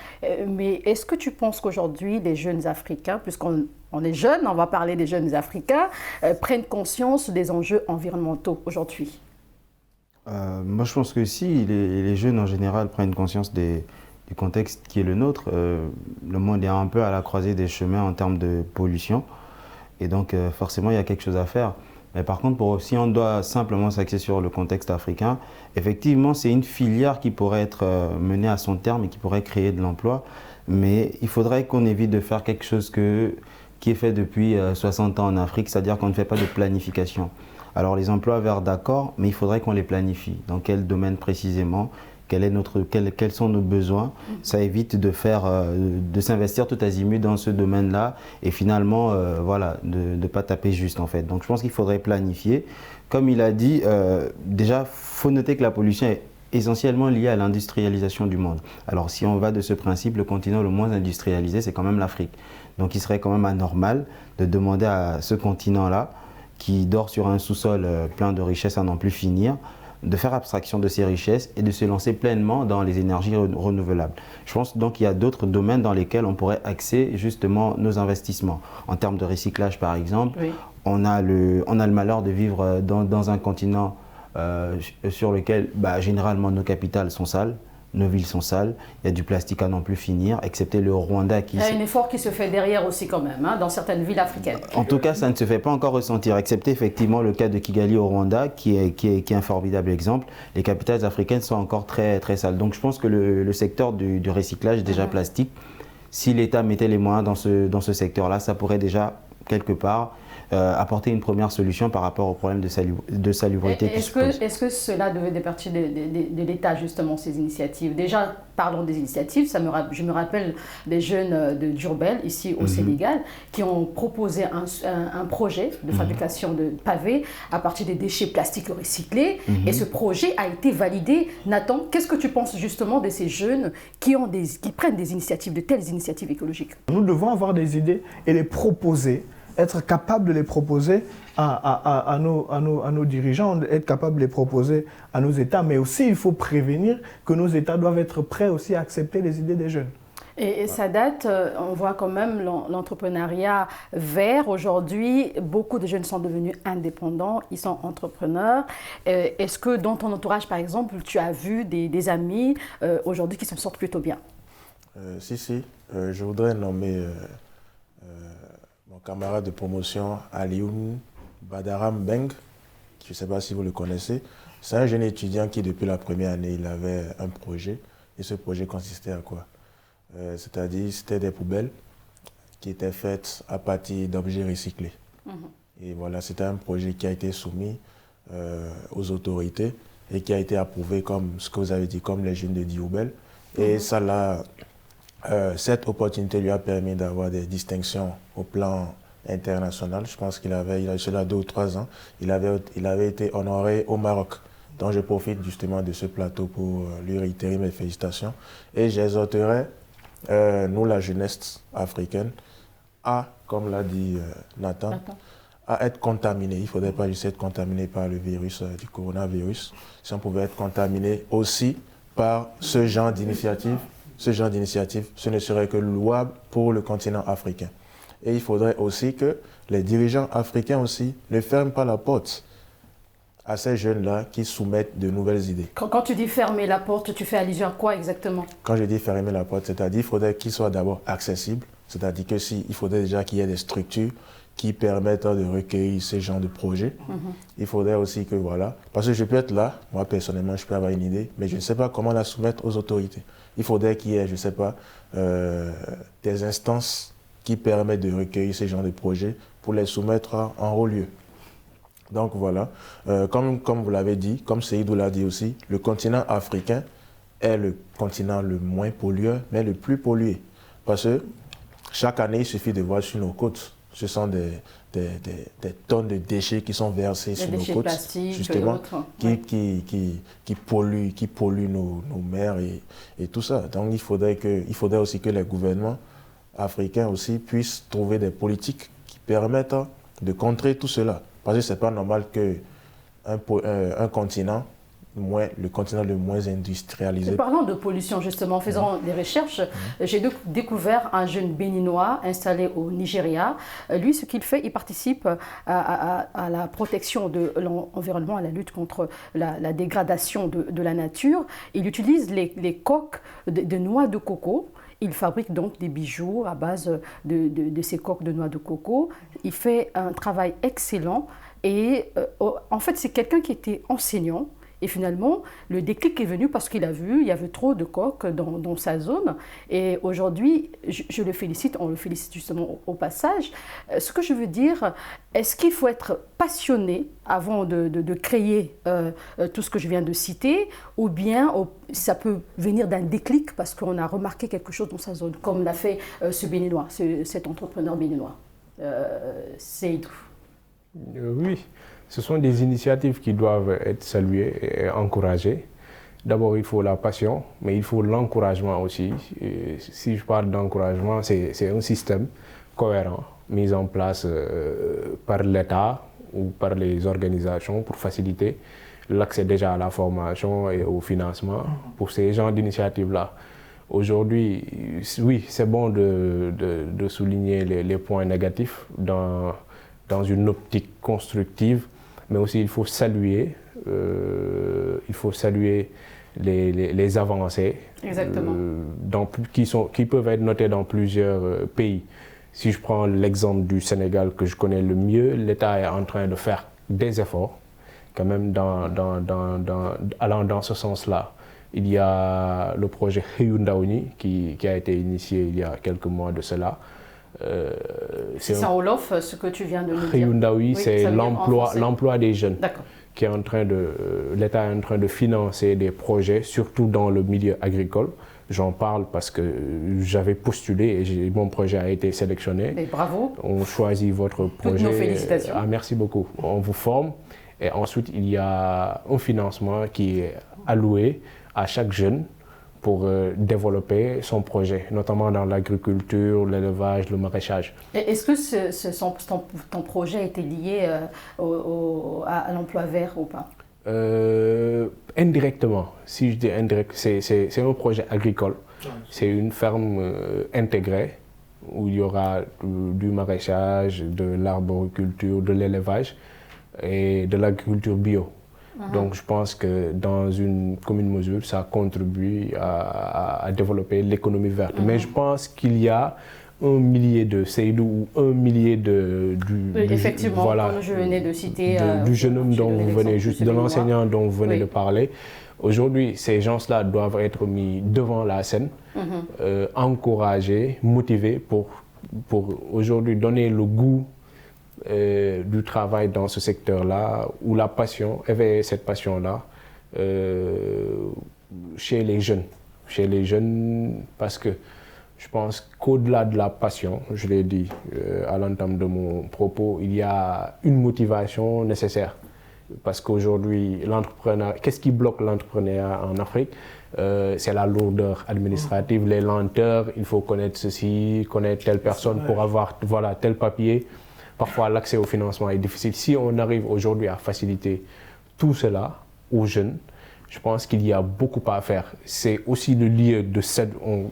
mais est-ce que tu penses qu'aujourd'hui, les jeunes Africains, puisqu'on est jeunes, on va parler des jeunes Africains, prennent conscience des enjeux environnementaux aujourd'hui? Moi, je pense que si, les jeunes en général prennent conscience du contexte qui est le nôtre. Le monde est un peu à la croisée des chemins en termes de pollution, et donc forcément, il y a quelque chose à faire. Mais par contre, si on doit simplement s'axer sur le contexte africain, effectivement, c'est une filière qui pourrait être menée à son terme et qui pourrait créer de l'emploi. Mais il faudrait qu'on évite de faire quelque chose qui est fait depuis 60 ans en Afrique, c'est-à-dire qu'on ne fait pas de planification. Alors les emplois verts, d'accord, mais il faudrait qu'on les planifie. Dans quel domaine précisément ? Quels sont nos besoins? Ça évite de s'investir tout azimut dans ce domaine-là et finalement, voilà, de ne pas taper juste en fait. Donc je pense qu'il faudrait planifier. Comme il a dit, déjà, il faut noter que la pollution est essentiellement liée à l'industrialisation du monde. Alors si on va de ce principe, le continent le moins industrialisé, c'est quand même l'Afrique. Donc il serait quand même anormal de demander à ce continent-là, qui dort sur un sous-sol plein de richesses à n'en plus finir, de faire abstraction de ces richesses et de se lancer pleinement dans les énergies renouvelables. Je pense donc qu'il y a d'autres domaines dans lesquels on pourrait axer justement nos investissements. En termes de recyclage par exemple, oui. on a le malheur de vivre dans un continent sur lequel généralement nos capitales sont sales, nos villes sont sales, il y a du plastique à n'en plus finir, excepté le Rwanda qui... Il y a un effort qui se fait derrière aussi quand même, hein, dans certaines villes africaines. En tout cas, ça ne se fait pas encore ressentir, excepté effectivement le cas de Kigali au Rwanda, qui est un formidable exemple. Les capitales africaines sont encore très, très sales. Donc je pense que le secteur du recyclage, déjà plastique, si l'État mettait les moyens dans ce secteur-là, ça pourrait déjà, quelque part, apporter une première solution par rapport au problème de salubrité qui se pose. Est-ce que cela devait départir de l'État, justement, ces initiatives? Déjà, parlons des initiatives. Je me rappelle des jeunes de Diourbel, ici au Sénégal, qui ont proposé un projet de fabrication de pavés à partir des déchets plastiques recyclés. Et ce projet a été validé. Nathan, qu'est-ce que tu penses justement de ces jeunes qui prennent des initiatives, de telles initiatives écologiques? Nous devons avoir des idées et les proposer, être capable de les proposer à nos dirigeants, être capable de les proposer à nos États, mais aussi il faut prévenir que nos États doivent être prêts aussi à accepter les idées des jeunes. Et ça date, on voit quand même l'entrepreneuriat vert. Aujourd'hui, beaucoup de jeunes sont devenus indépendants, ils sont entrepreneurs. Est-ce que dans ton entourage, par exemple, tu as vu des amis aujourd'hui qui s'en sortent plutôt bien? Si. Je voudrais nommer mon camarade de promotion, Alioune Badaram Beng. Je ne sais pas si vous le connaissez. C'est un jeune étudiant qui, depuis la première année, il avait un projet. Et ce projet consistait à quoi? C'est-à-dire, c'était des poubelles qui étaient faites à partir d'objets recyclés. Et voilà, c'était un projet qui a été soumis aux autorités et qui a été approuvé comme ce que vous avez dit, comme les jeunes de Diourbel. Et ça l'a... cette opportunité lui a permis d'avoir des distinctions au plan international. Je pense qu'il avait cela 2 ou 3 ans, il avait été honoré au Maroc. Donc je profite justement de ce plateau pour lui réitérer mes félicitations. Et j'exhorterai, nous la jeunesse africaine, à, comme l'a dit Nathan, à être contaminé. Il ne faudrait pas juste être contaminé par le virus du coronavirus. Si on pouvait être contaminé aussi par ce genre d'initiative ce genre d'initiative, ce ne serait que louable pour le continent africain. Et il faudrait aussi que les dirigeants africains aussi ne ferment pas la porte à ces jeunes-là qui soumettent de nouvelles idées. Quand tu dis fermer la porte, tu fais allusion à quoi exactement? Quand je dis fermer la porte, c'est-à-dire qu'il faudrait qu'ils soient d'abord accessibles, c'est-à-dire il faudrait déjà qu'il y ait des structures qui permettent de recueillir ce genre de projets. Il faudrait aussi que, voilà, parce que je peux être là, moi personnellement, je peux avoir une idée, mais je ne sais pas comment la soumettre aux autorités. Il faudrait qu'il y ait, je ne sais pas, des instances qui permettent de recueillir ce genre de projets pour les soumettre en haut lieu. Donc voilà, comme vous l'avez dit, comme Seydou l'a dit aussi, le continent africain est le continent le moins pollueur, mais le plus pollué. Parce que chaque année, il suffit de voir sur nos côtes, ce sont des tonnes de déchets qui sont versés sur nos côtes, justement, qui polluent nos mers et tout ça. Donc il faudrait aussi que les gouvernements africains aussi puissent trouver des politiques qui permettent de contrer tout cela. Parce que ce n'est pas normal qu'un continent, le continent le moins industrialisé. Parlant de pollution, justement, en faisant des recherches, j'ai découvert un jeune béninois installé au Nigeria. Lui, ce qu'il fait, il participe à la protection de l'environnement, à la lutte contre la dégradation de la nature. Il utilise les coques de noix de coco. Il fabrique donc des bijoux à base de ces coques de noix de coco. Il fait un travail excellent et en fait, c'est quelqu'un qui était enseignant. Et finalement, le déclic est venu parce qu'il a vu, il y avait trop de coques dans sa zone. Et aujourd'hui, je le félicite, on le félicite justement au passage. Ce que je veux dire, est-ce qu'il faut être passionné avant de créer tout ce que je viens de citer, ou bien ça peut venir d'un déclic parce qu'on a remarqué quelque chose dans sa zone, comme l'a fait ce béninois, cet entrepreneur béninois, Seydou? Oui. Ce sont des initiatives qui doivent être saluées et encouragées. D'abord, il faut la passion, mais il faut l'encouragement aussi. Et si je parle d'encouragement, c'est un système cohérent mis en place par l'État ou par les organisations pour faciliter l'accès déjà à la formation et au financement pour ces genres d'initiatives-là. Aujourd'hui, oui, c'est bon de souligner les points négatifs dans une optique constructive, mais aussi il faut saluer les avancées qui peuvent être notées dans plusieurs pays. Si je prends l'exemple du Sénégal que je connais le mieux, l'État est en train de faire des efforts, quand même allant dans ce sens-là. Il y a le projet Hyundaoni qui a été initié il y a quelques mois de cela. C'est ça, Olof, ce que tu viens de nous dire. Hyundaoni, c'est l'emploi des jeunes. D'accord. L'État est en train de financer des projets, surtout dans le milieu agricole. J'en parle parce que j'avais postulé et mon projet a été sélectionné. Mais bravo. On choisit votre projet. Toutes nos félicitations. Merci beaucoup. On vous forme et ensuite il y a un financement qui est alloué à chaque jeune pour développer son projet, notamment dans l'agriculture, l'élevage, le maraîchage. Est-ce que ton projet était lié à l'emploi vert ou pas? Indirectement. Si je dis indirect, c'est un projet agricole. C'est une ferme intégrée où il y aura du maraîchage, de l'arboriculture, de l'élevage et de l'agriculture bio. Donc je pense que dans une commune mesure, ça contribue à développer l'économie verte. Mais je pense qu'il y a un millier de Seydou ou un millier effectivement, voilà, comme je venais de citer, du jeune homme dont vous venez juste, de l'enseignant dont vous venez de parler. Aujourd'hui, ces gens-là doivent être mis devant la scène, encouragés, motivés pour aujourd'hui donner le goût du travail dans ce secteur-là, où la passion, éveiller cette passion-là chez les jeunes, parce que je pense qu'au-delà de la passion, je l'ai dit à l'entame de mon propos, il y a une motivation nécessaire. Parce qu'aujourd'hui, qu'est-ce qui bloque l'entrepreneuriat en Afrique? C'est la lourdeur administrative, les lenteurs, il faut connaître ceci, connaître telle personne pour avoir tel papier. Parfois, l'accès au financement est difficile. Si on arrive aujourd'hui à faciliter tout cela aux jeunes, je pense qu'il y a beaucoup à faire. C'est aussi le lieu de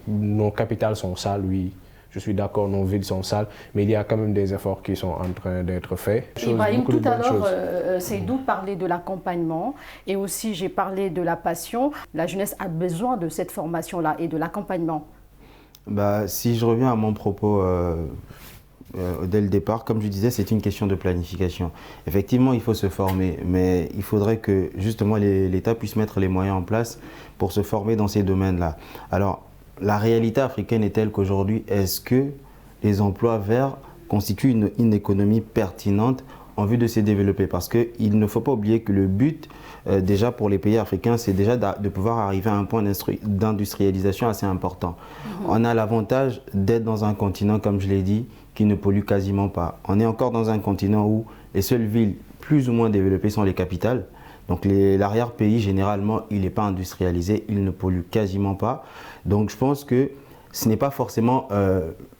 nos capitales sont sales, oui. Je suis d'accord, nos villes sont sales, mais il y a quand même des efforts qui sont en train d'être faits. Ibrahim, tout à l'heure, Seydou parlait de l'accompagnement et aussi j'ai parlé de la passion. La jeunesse a besoin de cette formation-là et de l'accompagnement. Si je reviens à mon propos dès le départ, comme je disais, c'est une question de planification. Effectivement, il faut se former, mais il faudrait que justement l'État puisse mettre les moyens en place pour se former dans ces domaines-là. Alors, la réalité africaine est telle qu'aujourd'hui, est-ce que les emplois verts constituent une économie pertinente en vue de se développer? Parce qu'il ne faut pas oublier que le but, déjà pour les pays africains, c'est déjà de pouvoir arriver à un point d'industrialisation assez important. On a l'avantage d'être dans un continent, comme je l'ai dit, qui ne pollue quasiment pas. On est encore dans un continent où les seules villes plus ou moins développées sont les capitales. Donc l'arrière-pays, généralement, il n'est pas industrialisé, il ne pollue quasiment pas. Donc je pense que ce n'est pas forcément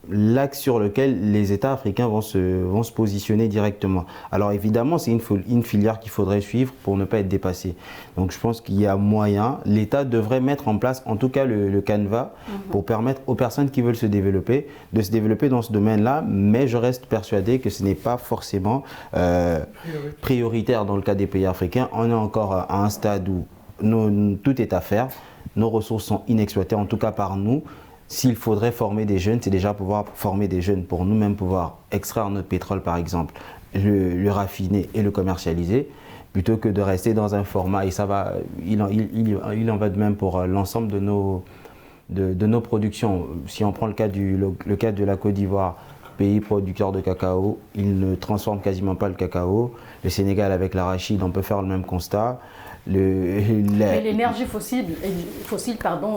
l'axe sur lequel les États africains vont se positionner directement. Alors évidemment, c'est une filière qu'il faudrait suivre pour ne pas être dépassé. Donc je pense qu'il y a moyen, l'État devrait mettre en place en tout cas le canevas pour permettre aux personnes qui veulent se développer de se développer dans ce domaine-là, mais je reste persuadé que ce n'est pas forcément prioritaire dans le cas des pays africains. On est encore à un stade où tout est à faire, nos ressources sont inexploitées, en tout cas par nous. S'il faudrait former des jeunes, c'est déjà pouvoir former des jeunes pour nous-mêmes pouvoir extraire notre pétrole par exemple, le raffiner et le commercialiser, plutôt que de rester dans un format, et ça va, il en va de même pour l'ensemble de nos productions. Si on prend le cas de la Côte d'Ivoire, pays producteur de cacao, il ne transforme quasiment pas le cacao. Le Sénégal avec l'arachide, on peut faire le même constat. Mais l'énergie fossile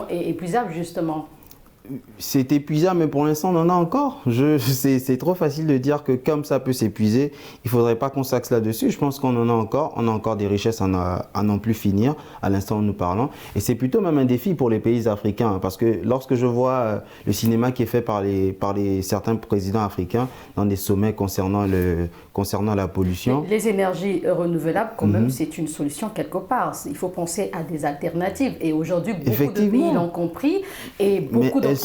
est épuisable justement. C'est épuisable, mais pour l'instant, on en a encore. C'est trop facile de dire que comme ça peut s'épuiser, il ne faudrait pas qu'on s'axe là-dessus. Je pense qu'on en a encore. On a encore des richesses à n'en plus finir, à l'instant où nous parlons. Et c'est plutôt même un défi pour les pays africains. Parce que lorsque je vois le cinéma qui est fait par certains présidents africains dans des sommets concernant la pollution. Les énergies renouvelables, quand même, c'est une solution quelque part. Il faut penser à des alternatives. Et aujourd'hui, beaucoup de pays l'ont compris. Et beaucoup d'entrepreneurs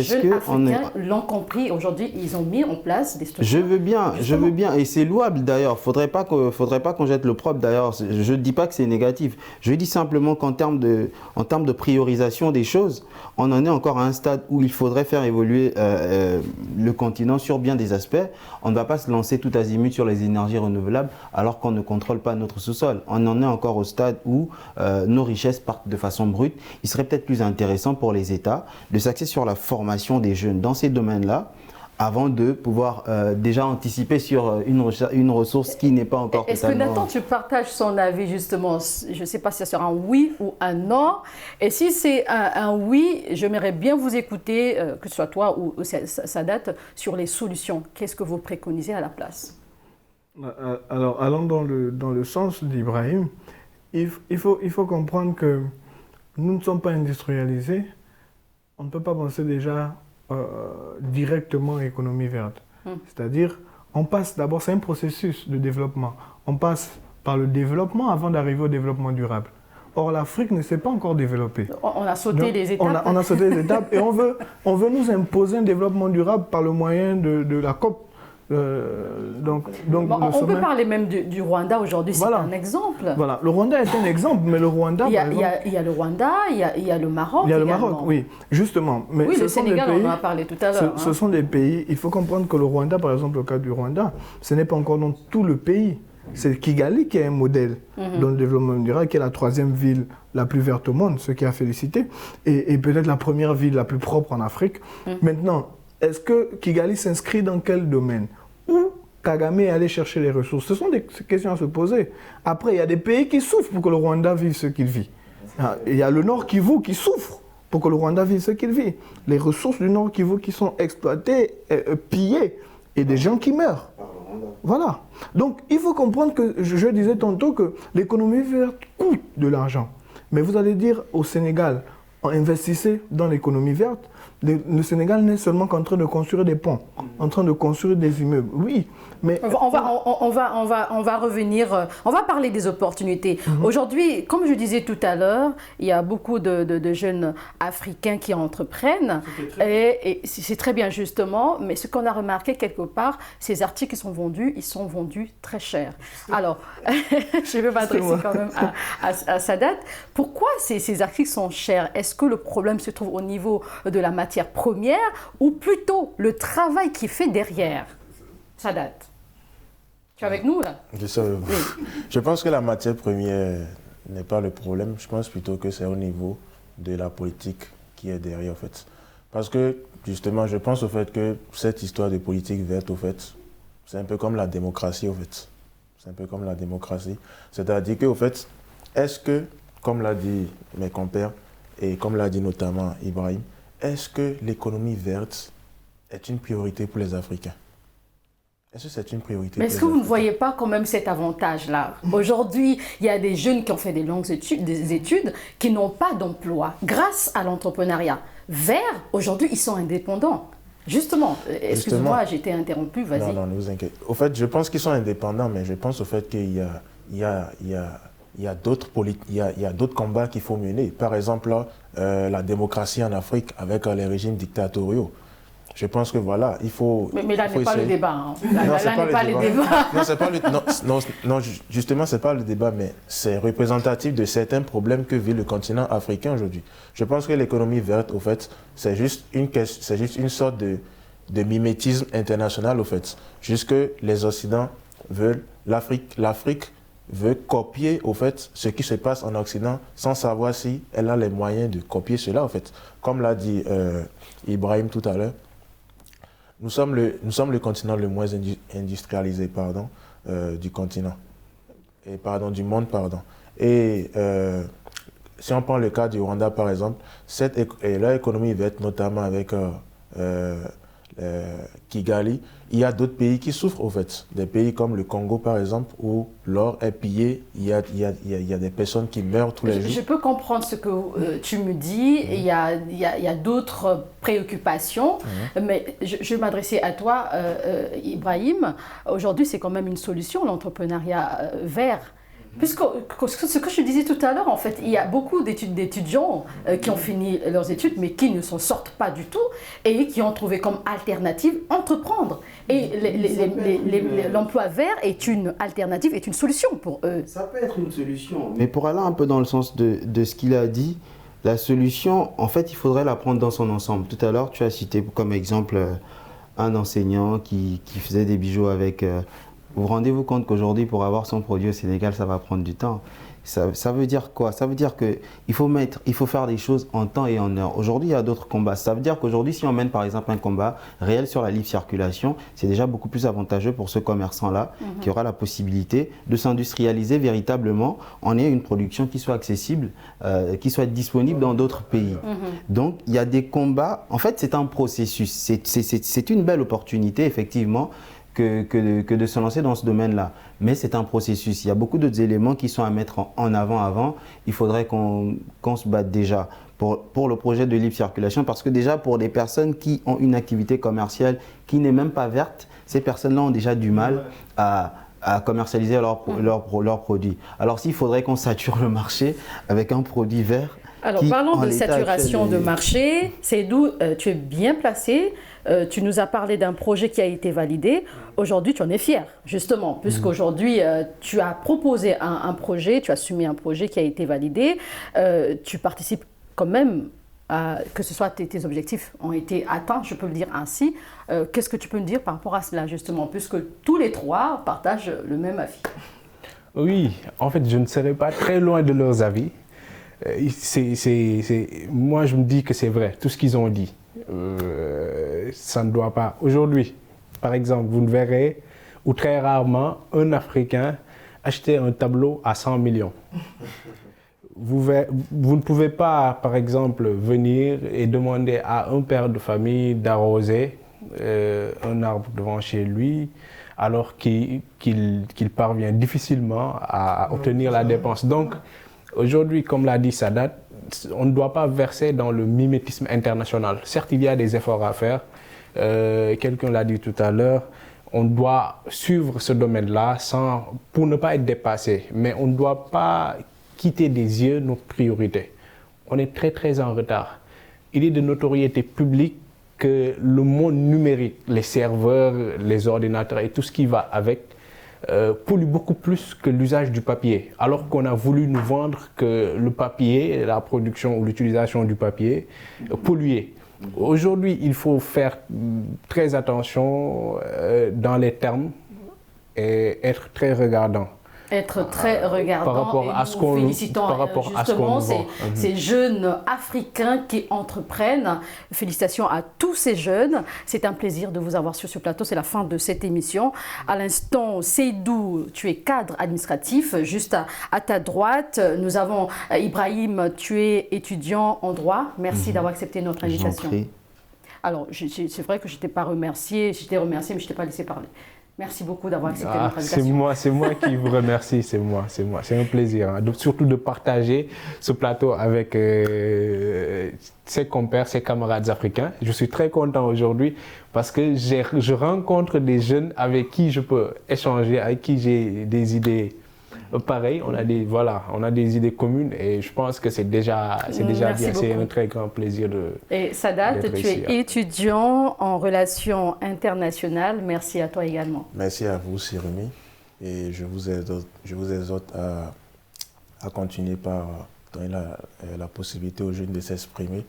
jeunes africains l'ont compris. Aujourd'hui, ils ont mis en place des structures. Je veux bien. Et c'est louable d'ailleurs. Faudrait pas qu'on jette le propre d'ailleurs. Je ne dis pas que c'est négatif. Je dis simplement qu'en termes de priorisation des choses, on en est encore à un stade où il faudrait faire évoluer le continent sur bien des aspects. On ne va pas se lancer tout azimut sur les énergies renouvelables alors qu'on ne contrôle pas notre sous-sol. On en est encore au stade où nos richesses partent de façon brute. Il serait peut-être plus intéressant pour les États de s'axer sur la formation des jeunes dans ces domaines-là avant de pouvoir déjà anticiper sur une ressource qui n'est pas encore totalement... Est-ce que Nathan, tu partages son avis justement? Je ne sais pas si ça sera un oui ou un non. Et si c'est un oui, j'aimerais bien vous écouter, que ce soit toi ou Sadat, sur les solutions. Qu'est-ce que vous préconisez à la place? Alors, allons dans le sens d'Ibrahim. Il faut comprendre que nous ne sommes pas industrialisés. On ne peut pas penser déjà directement à l'économie verte. C'est-à-dire, on passe d'abord, c'est un processus de développement. On passe par le développement avant d'arriver au développement durable. Or, l'Afrique ne s'est pas encore développée. On a sauté les étapes. On a sauté les étapes et on veut nous imposer un développement durable par le moyen de la COP. On peut parler même du Rwanda aujourd'hui, c'est un exemple. Voilà, le Rwanda est un exemple, mais le Rwanda... Il y a le Rwanda, il y a le Maroc. Il y a le Maroc, oui, justement. Mais oui, le Sénégal, on en a parlé tout à l'heure. Ce sont des pays, il faut comprendre que le Rwanda, par exemple, le cas du Rwanda, ce n'est pas encore dans tout le pays. C'est Kigali qui est un modèle dans le développement durable, qui est la 3e ville la plus verte au monde, ce qui a félicité, et peut-être la première ville la plus propre en Afrique. Maintenant, est-ce que Kigali s'inscrit dans quel domaine? Où Kagame est allé chercher les ressources? Ce sont des questions à se poser. Après, il y a des pays qui souffrent pour que le Rwanda vive ce qu'il vit. Il y a le Nord Kivu qui souffre pour que le Rwanda vive ce qu'il vit. Les ressources du Nord Kivu qui sont exploitées, pillées, et des gens qui meurent. Voilà. Donc, il faut comprendre que, je disais tantôt que l'économie verte coûte de l'argent. Mais vous allez dire au Sénégal, investissez dans l'économie verte. Le Sénégal n'est seulement qu'en train de construire des ponts, en train de construire des immeubles. Oui, mais... On va revenir, on va parler des opportunités. Aujourd'hui, comme je disais tout à l'heure, il y a beaucoup de jeunes Africains qui entreprennent. Et c'est très bien justement, mais ce qu'on a remarqué quelque part, ces articles qui sont vendus, ils sont vendus très cher. Alors, je vais m'adresser quand même à Sadat. Pourquoi ces articles sont chers? Est-ce que le problème se trouve au niveau de la matière première ou plutôt le travail qui est fait derrière? Sadat, tu es avec nous là? Je pense que la matière première n'est pas le problème. Je pense plutôt que c'est au niveau de la politique qui est derrière, en fait. Parce que, justement, je pense au fait que cette histoire de politique verte, au fait, c'est un peu comme la démocratie, au fait. C'est un peu comme la démocratie. C'est-à-dire qu'au fait, est-ce que, comme l'a dit mes compères, et comme l'a dit notamment Ibrahim, est-ce que l'économie verte est une priorité pour les Africains? Est-ce que c'est une priorité? Mais est-ce que vous ne voyez pas quand même cet avantage-là? Aujourd'hui, il y a des jeunes qui ont fait des longues études, qui n'ont pas d'emploi grâce à l'entrepreneuriat vert. Aujourd'hui, ils sont indépendants. Justement, excuse-moi, j'ai été interrompu, vas-y. Non, ne vous inquiétez. Au fait, je pense qu'ils sont indépendants, mais je pense au fait qu'il y a d'autres combats qu'il faut mener. Par exemple, la démocratie en Afrique avec les régimes dictatoriaux. Je pense que voilà, il faut... Mais là n'est pas le débat. Hein. Là n'est pas le débat. Non, justement, ce n'est pas le débat, mais c'est représentatif de certains problèmes que vit le continent africain aujourd'hui. Je pense que l'économie verte, au fait, c'est juste une sorte de mimétisme international, au fait. Juste que les Occidents veulent... L'Afrique veut copier, au fait, ce qui se passe en Occident sans savoir si elle a les moyens de copier cela, au fait. Comme l'a dit Ibrahim tout à l'heure, nous sommes le continent le moins industrialisé du continent, du monde. Et si on prend le cas du Rwanda, par exemple, leur économie verte, notamment avec Kigali, il y a d'autres pays qui souffrent, au fait. Des pays comme le Congo, par exemple, où l'or est pillé, il y a des personnes qui meurent tous les jours. Je peux comprendre ce que tu me dis. Il y a d'autres préoccupations, mais je vais m'adresser à toi, Ibrahim. Aujourd'hui, c'est quand même une solution, l'entrepreneuriat vert. Puisque ce que je disais tout à l'heure, en fait, il y a beaucoup d'étudiants qui ont fini leurs études, mais qui ne s'en sortent pas du tout et qui ont trouvé comme alternative entreprendre. Et l'emploi vert est une alternative, est une solution pour eux. Ça peut être une solution. Mais pour aller un peu dans le sens de ce qu'il a dit, la solution, en fait, il faudrait la prendre dans son ensemble. Tout à l'heure, tu as cité comme exemple un enseignant qui faisait des bijoux avec... Vous rendez-vous compte qu'aujourd'hui, pour avoir son produit au Sénégal, ça va prendre du temps. Ça veut dire quoi? Ça veut dire qu'il faut faire des choses en temps et en heure. Aujourd'hui, il y a d'autres combats. Ça veut dire qu'aujourd'hui, si on mène par exemple un combat réel sur la libre circulation, c'est déjà beaucoup plus avantageux pour ce commerçant-là qui aura la possibilité de s'industrialiser véritablement en ayant une production qui soit accessible, qui soit disponible dans d'autres pays. Donc, il y a des combats. En fait, c'est un processus. C'est une belle opportunité, effectivement, que de se lancer dans ce domaine-là. Mais c'est un processus. Il y a beaucoup d'autres éléments qui sont à mettre en avant. Il faudrait qu'on se batte déjà pour le projet de libre circulation, parce que déjà pour des personnes qui ont une activité commerciale qui n'est même pas verte, ces personnes-là ont déjà du mal à commercialiser leurs produits. Alors s'il faudrait qu'on sature le marché avec un produit vert... Alors parlons de saturation de marché, c'est d'où tu es bien placé. Tu nous as parlé d'un projet qui a été validé. Aujourd'hui, tu en es fier, justement, puisqu'aujourd'hui, tu as proposé un projet, tu as soumis un projet qui a été validé. Tu participes quand même à que ce soit tes objectifs ont été atteints, je peux le dire ainsi. Qu'est-ce que tu peux me dire par rapport à cela, justement, puisque tous les trois partagent le même avis? Oui, en fait, je ne serai pas très loin de leurs avis. Moi, je me dis que c'est vrai, tout ce qu'ils ont dit. Ça ne doit pas. Aujourd'hui, par exemple, vous ne verrez, ou très rarement, un Africain acheter un tableau à 100 millions. Vous ne pouvez pas, par exemple, venir et demander à un père de famille d'arroser un arbre devant chez lui, alors qu'il parvient difficilement à obtenir la dépense. Donc, aujourd'hui, comme l'a dit Sadat, on ne doit pas verser dans le mimétisme international. Certes, il y a des efforts à faire. Quelqu'un l'a dit tout à l'heure, on doit suivre ce domaine-là pour ne pas être dépassé. Mais on ne doit pas quitter des yeux nos priorités. On est très, très en retard. Il est de notoriété publique que le monde numérique, les serveurs, les ordinateurs et tout ce qui va avec, pollue beaucoup plus que l'usage du papier. Alors qu'on a voulu nous vendre que le papier, la production ou l'utilisation du papier, polluait. Aujourd'hui, il faut faire très attention dans les termes et être très regardant. Être très regardant par rapport à ce qu'on nous vend. Ces jeunes Africains qui entreprennent. Félicitations à tous ces jeunes. C'est un plaisir de vous avoir sur ce plateau. C'est la fin de cette émission. À l'instant, Seydou, tu es cadre administratif. Juste à ta droite, nous avons Ibrahim, tu es étudiant en droit. Merci d'avoir accepté notre invitation. Alors, c'est vrai que je ne t'ai pas remercié. Je t'ai remercié, mais je ne t'ai pas laissé parler. Merci beaucoup d'avoir accepté notre invitation. C'est moi qui vous remercie, c'est moi. C'est un plaisir, hein. Surtout de partager ce plateau avec ses compères, ses camarades africains. Je suis très content aujourd'hui parce que je rencontre des jeunes avec qui je peux échanger, avec qui j'ai des idées pareilles. On a des idées communes et je pense que c'est déjà bien. C'est un très grand plaisir de. Et Sadat, tu es étudiant en relations internationales. Merci à toi également. Merci à vous, Sirimi. Et je vous exhorte à continuer par donner la possibilité aux jeunes de s'exprimer,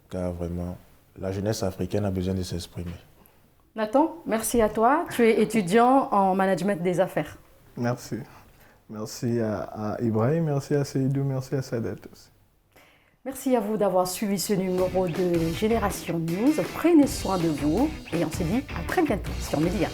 car vraiment, la jeunesse africaine a besoin de s'exprimer. Nathan, merci à toi. Tu es étudiant en management des affaires. Merci. Merci à Ibrahim, merci à Seydou, merci à Sadat aussi. Merci à vous d'avoir suivi ce numéro de Génération News. Prenez soin de vous et on se dit à très bientôt sur Média.